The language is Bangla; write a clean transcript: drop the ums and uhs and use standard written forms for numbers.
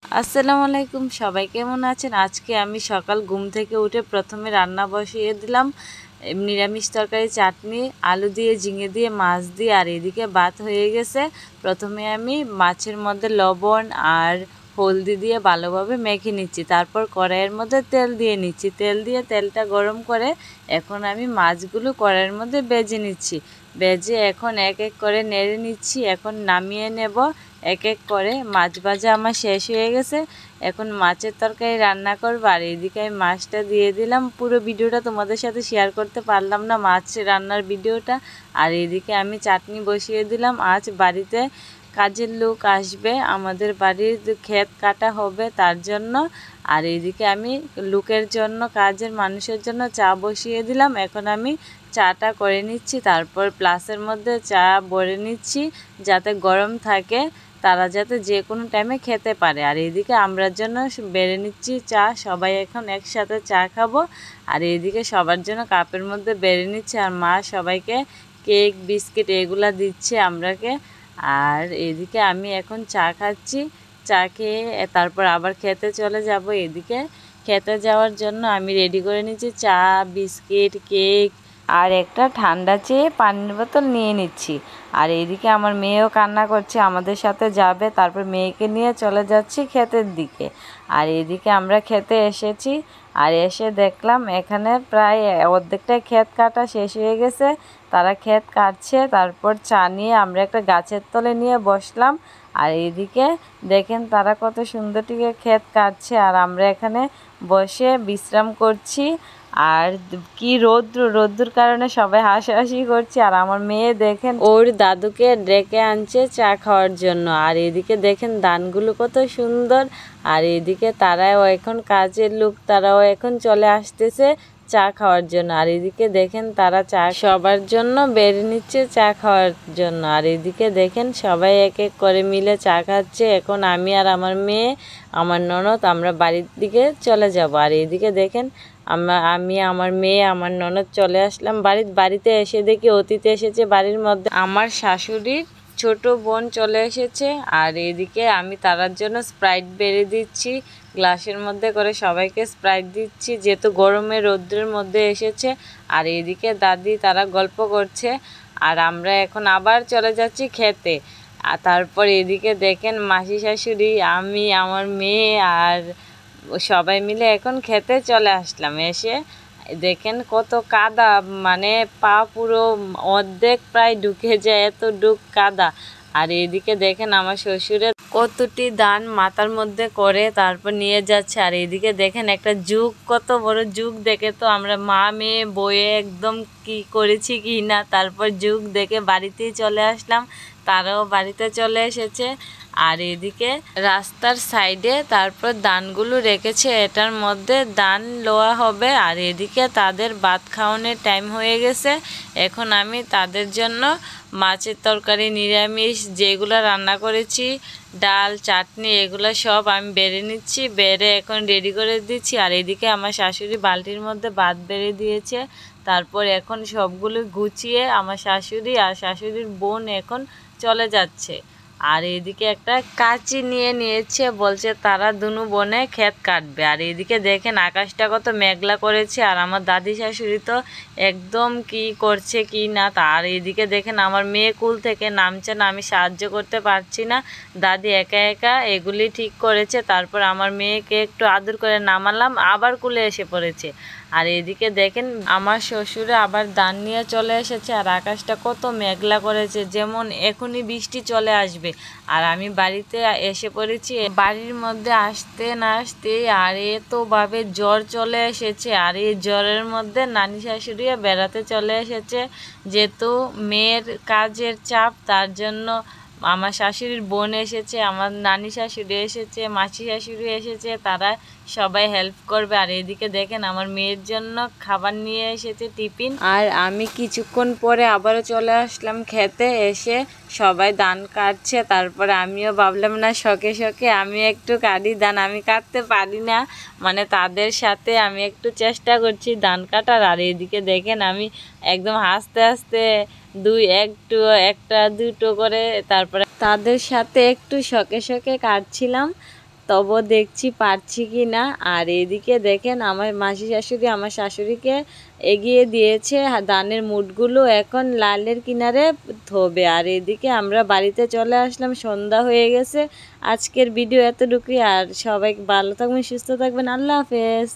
আসসালামু আলাইকুম, সবাই কেমন আছেন? আজকে আমি সকাল ঘুম থেকে উঠে প্রথমে রান্না বসিয়ে দিলাম নিরামিষ তরকারি, চাটনি, আলু দিয়ে, ঝিঙে দিয়ে, মাছ দিয়ে। আর এদিকে ভাত হয়ে গেছে। প্রথমে আমি মাছের মধ্যে লবণ আর হলদি দিয়ে ভালোভাবে মেখে নিচ্ছি। তারপর কড়াইয়ের মধ্যে তেল দিয়ে নিচ্ছি। তেল দিয়ে তেলটা গরম করে এখন আমি মাছগুলো কড়াইয়ের মধ্যে ভেজে নিচ্ছি। ভেজে এখন এক এক করে নেড়ে নিচ্ছি। এখন নামিয়ে নেব এক এক করে। মাছ ভাজা আমার শেষ হয়ে গেছে। এখন মাছের তরকারি রান্না করবো। আর এদিকে আমি মাছটা দিয়ে দিলাম। পুরো ভিডিওটা তোমাদের সাথে শেয়ার করতে পারলাম না, মাছ রান্নার ভিডিওটা। আর এদিকে আমি চাটনি বসিয়ে দিলাম। আজ বাড়িতে কাজের লোক আসবে, আমাদের বাড়ির ক্ষেত কাটা হবে তার জন্য। আর এদিকে আমি লোকের জন্য, কাজের মানুষের জন্য চা বসিয়ে দিলাম। এখন আমি চাটা করে নিচ্ছি। তারপর প্লাসের মধ্যে চা ভরে নিচ্ছি যাতে গরম থাকে, তারা যাতে যে কোনো টাইমে খেতে পারে। আর এদিকে আমরার জন্য বেড়ে নিচ্ছি চা, সবাই এখন একসাথে চা খাবো। আর এদিকে সবার জন্য কাপের মধ্যে বেড়ে নিচ্ছে। আর মা সবাইকে কেক, বিস্কিট এগুলা দিচ্ছে আমরাকে। আর এদিকে আমি এখন চা খাচ্ছি। চা খেয়ে তারপর আবার খেতে চলে যাব। এদিকে খেতে যাওয়ার জন্য আমি রেডি করে নিচ্ছি চা, বিস্কিট, কেক আর একটা ঠান্ডা চেয়ে পানির বোতল নিয়ে নিচ্ছি। আর এইদিকে আমার মেয়েও কান্না করছে, আমাদের সাথে যাবে। তারপর মেয়েকে নিয়ে চলে যাচ্ছি ক্ষেতের দিকে। আর এদিকে আমরা খেতে এসেছি। আর এসে দেখলাম এখানে প্রায় অর্ধেকটা ক্ষেত কাটা শেষ হয়ে গেছে। তারা ক্ষেত কাটছে। তারপর চা নিয়ে আমরা একটা গাছের তলে নিয়ে বসলাম। আর এইদিকে দেখেন তারা কত সুন্দর টিকে ক্ষেত কাটছে, আর আমরা এখানে বসে বিশ্রাম করছি। আর কি রৌদ্রুর কারণে সবাই হাসাহাসি করছে। আর আমার মেয়ে দেখেন ওর দাদুকে ডেকে আনছে চা খাওয়ার জন্য। আর এদিকে দেখেন ধানগুলো কত সুন্দর। আর এদিকে তারাও এখন কাজের লোক, তারাও এখন চলে আসতেছে চা খাওয়ার জন্য। আর এদিকে দেখেন তারা চা সবার জন্য বেড়ে নিচ্ছে চা খাওয়ার জন্য। আর এদিকে দেখেন সবাই এক এক করে মিলে চা খাচ্ছে। এখন আমি আর আমার মেয়ে, আমার ননদ আমরা বাড়ির দিকে চলে যাব। আর এদিকে দেখেন আমি, আমার মেয়ে, আমার ননদ চলে আসলাম বাড়িতে এসে দেখি অতিথি এসেছে বাড়ির মধ্যে। আমার শাশুড়ির ছোট বোন চলে এসেছে। আর এদিকে আমি তার জন্য স্প্রাইট বেড়ে দিচ্ছি, গ্লাসের মধ্যে করে সবাইকে স্প্রাইট দিচ্ছি, যেহেতু গরমে রৌদ্রের মধ্যে এসেছে। আর এদিকে দাদি তারা গল্প করছে। আর আমরা এখন আবার চলে যাচ্ছি খেতে। আর তারপর এদিকে দেখেন মাসি শাশুড়ি, আমি, আমার মেয়ে আর সবাই মিলে এখন খেতে চলে আসলাম। এসে দেখেন কত কাদা, মানে পা পুরো অর্ধেক প্রায় ঢুকে যায়, এত কাদা। আর এদিকে দেখেন আমার শ্বশুরের কতটি ধান মাথার মধ্যে করে তারপর নিয়ে যাচ্ছে। আর এদিকে দেখেন একটা যুগ, কত বড় যুগ দেখে তো আমরা মা মেয়ে বয়ে একদম কি করেছি কি না। তারপর যুগ দেখে বাড়িতেই চলে আসলাম, তারাও বাড়িতে চলে এসেছে। আর এদিকে রাস্তার সাইডে তারপর ধানগুলো রেখেছে, এটার মধ্যে ধান লোয়া হবে। আর এদিকে তাদের ভাত খাওয়ানোর টাইম হয়ে গেছে। এখন আমি তাদের জন্য মাছের তরকারি, নিরামিষ যেগুলো রান্না করেছি, ডাল, চাটনি, এগুলো সব আমি বেড়ে নিচ্ছি। বেড়ে এখন রেডি করে দিচ্ছি। আর এদিকে আমার শাশুড়ি বালতির মধ্যে ভাত বেড়ে দিয়েছে। তারপর এখন সবগুলো গুছিয়ে আমার শাশুড়ি আর শাশুড়ির বোন এখন চলে যাচ্ছে। আর এদিকে একটা কাঁচি নিয়ে নিয়েছে, বলছে তারা দুনু বোনে ক্ষেত কাটবে। আর এদিকে দেখেন আকাশটা কত মেঘলা করেছে। আর আমার দাদি শাশুড়ি তো একদম কি করছে কি না। আর এদিকে দেখেন আমার মেয়ে কুল থেকে নামছে না, আমি সাহায্য করতে পারছি না, দাদি একা একা এগুলি ঠিক করেছে। তারপর আমার মেয়েকে একটু আদর করে নামালাম, আবার কুলে এসে পড়েছে। আর এদিকে দেখেন আমার শ্বশুরে আবার ধান নিয়ে চলে এসেছে। আর আকাশটা কত মেঘলা করেছে, যেমন এখনই বৃষ্টি চলে আসবে। আর আমি বাড়িতে এসে পড়েছি। বাড়ির মধ্যে আসতে না আসতেই আর এতভাবে জ্বর চলে এসেছে। আর এই জ্বরের মধ্যে নানি শাশুড়িও বেড়াতে চলে এসেছে, যেহেতু মেয়ের কাজের চাপ, তার জন্য আমার শাশুড়ির বোন এসেছে, আমার নানি শাশুড়ি এসেছে, মাসি শাশুড়ি এসেছে, তারা সবাই হেল্প করবে। আর এদিকে দেখেন আমার মেয়ের জন্য খাবার নিয়ে এসেছে টিফিন। আর আমি কিছুক্ষণ পরে আবারও চলে আসলাম খেতে। এসে সবাই ধান কাটছে। তারপরে আমিও ভাবলাম না শখে শখে আমি একটু কাটি ধান। আমি কাটতে পারি না, মানে তাদের সাথে আমি একটু চেষ্টা করছি ধান কাটার। আর এদিকে দেখেন আমি একদম হাসতে হাসতে একটা দুটো করে তারপরে তাদের সাথে একটু শখে শখে কাটছিলাম। তবু দেখছি পারছি কি না। আর এদিকে দেখেন আমার মাসি শাশুড়ি আমার শাশুড়িকে এগিয়ে দিয়েছে ধানের মুঠগুলো, এখন লালের কিনারে ধোবে। আর এদিকে আমরা বাড়িতে চলে আসলাম, সন্ধ্যা হয়ে গেছে। আজকের ভিডিও এতটুকুই। আর সবাই ভালো থাকবেন, সুস্থ থাকবেন, আল্লাহ হাফেজ।